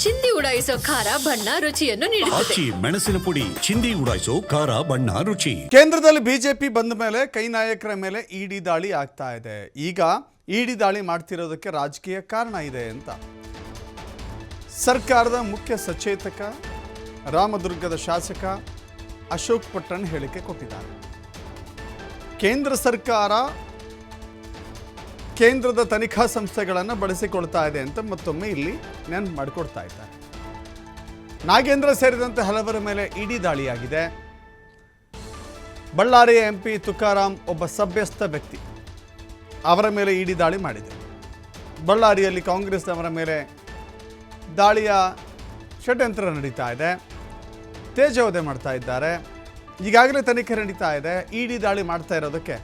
ಚಿಂದಿ ಉಡಾಯಿಸೋ ಖಾರ ಬಣ್ಣ ರುಚಿಯನ್ನು ನೀಡುತ್ತದೆ. ಮೆಣಸಿನ ಪುಡಿ ಚಿಂದಿ ಉಡಾಯಿಸೋ ಖಾರ ಬಣ್ಣ ರುಚಿ. ಕೇಂದ್ರದಲ್ಲಿ ಬಿಜೆಪಿ ಬಂದ ಮೇಲೆ ಕೈ ನಾಯಕರ ಮೇಲೆ ಇಡಿ ದಾಳಿ ಆಗ್ತಾ ಇದೆ. ಈಗ ಇಡಿ ದಾಳಿ ಮಾಡ್ತಿರೋದಕ್ಕೆ ರಾಜಕೀಯ ಕಾರಣ ಇದೆ ಅಂತ ಸರ್ಕಾರದ ಮುಖ್ಯ ಸಚೇತಕ ರಾಮದುರ್ಗದ ಶಾಸಕ ಅಶೋಕ್ ಪಟ್ಟಣ್ ಹೇಳಿಕೆ ಕೊಟ್ಟಿದ್ದಾರೆ. ಕೇಂದ್ರ ಸರ್ಕಾರ ಕೇಂದ್ರದ ತನಿಖಾ ಸಂಸ್ಥೆಗಳನ್ನು ಬಳಸಿಕೊಳ್ತಾ ಇದೆ ಅಂತ ಮತ್ತೊಮ್ಮೆ ಇಲ್ಲಿ ನೆನಪು ಮಾಡಿಕೊಡ್ತಾ ಇದ್ದಾರೆ. ನಾಗೇಂದ್ರ ಸೇರಿದಂತೆ ಹಲವರ ಮೇಲೆ ಇಡಿ ದಾಳಿಯಾಗಿದೆ. ಬಳ್ಳಾರಿಯ ಎಂಪಿ ತುಕಾರಾಂ ಒಬ್ಬ ಸಭ್ಯಸ್ಥ ವ್ಯಕ್ತಿ, ಅವರ ಮೇಲೆ ಇಡಿ ದಾಳಿ ಮಾಡಿದೆ. ಬಳ್ಳಾರಿಯಲ್ಲಿ ಕಾಂಗ್ರೆಸ್ನವರ ಮೇಲೆ ದಾಳಿಯ ಷಡ್ಯಂತ್ರ ನಡೀತಾ ಇದೆ, ತೇಜೋವಧೆ ಮಾಡ್ತಾ ಇದ್ದಾರೆ. ಈಗಾಗಲೇ ತನಿಖೆ ನಡೀತಾ ಇದೆ. ಇಡಿ ದಾಳಿ ಮಾಡ್ತಾ ಇರೋದಕ್ಕೆ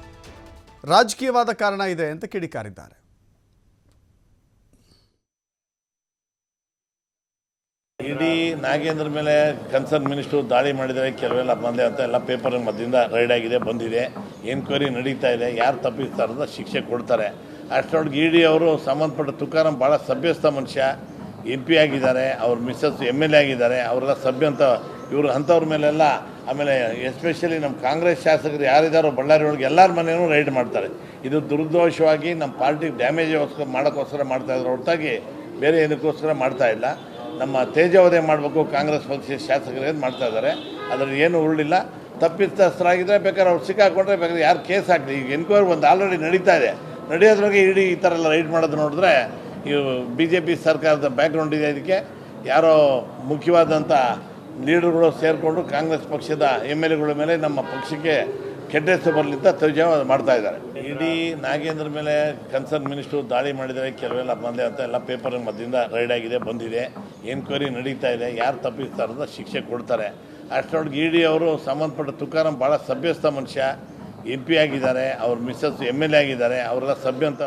ರಾಜಕೀಯವಾದ ಕಾರಣ ಇದೆ ಅಂತ ಕಿಡಿಕಾರಿದ್ದಾರೆ. ಇಡೀ ನಾಗೇಂದ್ರ ಮೇಲೆ ಕನ್ಸರ್ನ್ ಮಿನಿಸ್ಟ್ರು ದಾಳಿ ಮಾಡಿದರೆ ಕೆಲವೆಲ್ಲ ಬಂದೆ ಅಂತ ಎಲ್ಲ ಪೇಪರ್ ಮಧ್ಯದಿಂದ ರೈಡ್ ಆಗಿದೆ, ಬಂದಿದೆ, ಎನ್ಕ್ವೈರಿ ನಡೀತಾ ಇದೆ. ಯಾರು ತಪ್ಪಿಸ್ತಾರದ ಶಿಕ್ಷೆ ಕೊಡ್ತಾರೆ. ಅಷ್ಟರೊಳಗೆ ಇಡಿ ಅವರು ಸಂಬಂಧಪಟ್ಟ ತುಕಾರಾಂ ಭಾಳ ಸಭ್ಯಸ್ಥ ಮನುಷ್ಯ, MP ಆಗಿದ್ದಾರೆ, ಅವ್ರ ಮಿಸ್ಸಸ್ MLA ಆಗಿದ್ದಾರೆ, ಅವರೆಲ್ಲ ಸಭ್ಯ ಅಂತ ಇವರು ಅಂಥವ್ರ ಮೇಲೆಲ್ಲ. ಆಮೇಲೆ ಎಸ್ಪೆಷಲಿ ನಮ್ಮ ಕಾಂಗ್ರೆಸ್ ಶಾಸಕರು ಯಾರಿದ್ದಾರೋ ಬಳ್ಳಾರಿ ಒಳಗೆ ಎಲ್ಲರ ಮನೆಯೂ ರೈಡ್ ಮಾಡ್ತಾರೆ. ಇದು ದುರ್ದೋಷವಾಗಿ ನಮ್ಮ ಪಾರ್ಟಿಗೆ ಡ್ಯಾಮೇಜ್ ಮಾಡೋಕ್ಕೋಸ್ಕರ ಮಾಡ್ತಾಯಿದ್ರು ಹೊರತಾಗಿ ಬೇರೆ ಏನಕ್ಕೋಸ್ಕರ ಮಾಡ್ತಾ ಇಲ್ಲ. ನಮ್ಮ ತೇಜೋವಧೆ ಮಾಡಬೇಕು ಕಾಂಗ್ರೆಸ್ ಪಕ್ಷ ಶಾಸಕರು ಮಾಡ್ತಾ ಇದ್ದಾರೆ. ಅದರಲ್ಲಿ ಏನು ಉರುಳಿಲ್ಲ. ತಪ್ಪಿತಸ್ಥರಾಗಿದ್ದರೆ ಬೇಕಾದ್ರೆ ಅವ್ರು ಸಿಕ್ಕಾಕೊಂಡ್ರೆ ಬೇಕಾದ್ರೆ ಯಾರು ಕೇಸ್ ಹಾಕಲಿ. ಈಗ ಎನ್ಕ್ವೈರಿ ಒಂದು ಆಲ್ರೆಡಿ ನಡೀತಾ ಇದೆ. ನಡೆಯೋದ್ರಾಗೆ ಇಡೀ ಈ ಥರ ಎಲ್ಲ ರೈಡ್ ಮಾಡೋದು ನೋಡಿದ್ರೆ ಇವು BJP ಸರ್ಕಾರದ ಬ್ಯಾಕ್ಗ್ರೌಂಡ್ ಇದೆ. ಇದಕ್ಕೆ ಯಾರೋ ಮುಖ್ಯವಾದಂಥ ಲೀಡರ್ಗಳು ಸೇರಿಕೊಂಡು ಕಾಂಗ್ರೆಸ್ ಪಕ್ಷದ MLAಗಳ ಮೇಲೆ ನಮ್ಮ ಪಕ್ಷಕ್ಕೆ ಕೆಟ್ಟ ಹೆಸರು ಬರಲಿಂತ ತೇಜೋವಧೆ ಮಾಡ್ತಾ ಇದ್ದಾರೆ. ಇಡೀ ನಾಗೇಂದ್ರ ಮೇಲೆ ಕನ್ಸರ್ನ್ ಮಿನಿಸ್ಟ್ರು ದಾಳಿ ಮಾಡಿದರೆ ಕೆಲವೆಲ್ಲ ಬಂದೆ ಅಂತ ಎಲ್ಲ ಪೇಪರ್ ಮಧ್ಯದಿಂದ ರೈಡ್ ಆಗಿದೆ, ಬಂದಿದೆ, ಎನ್ಕ್ವೈರಿ ನಡೀತಾ ಇದೆ. ಯಾರು ತಪ್ಪಿಸ್ತಾರದ ಶಿಕ್ಷೆ ಕೊಡ್ತಾರೆ. ಅಷ್ಟರೊಳಗೆ ಇಡಿ ಅವರು ಸಂಬಂಧಪಟ್ಟ ತುಕಾರಾಂ ಭಾಳ ಸಭ್ಯಸ್ಥ ಮನುಷ್ಯ, MP ಆಗಿದ್ದಾರೆ, ಅವ್ರ ಮಿಸ್ಸಸ್ MLA ಆಗಿದ್ದಾರೆ, ಅವರೆಲ್ಲ ಸಭ್ಯ ಅಂತ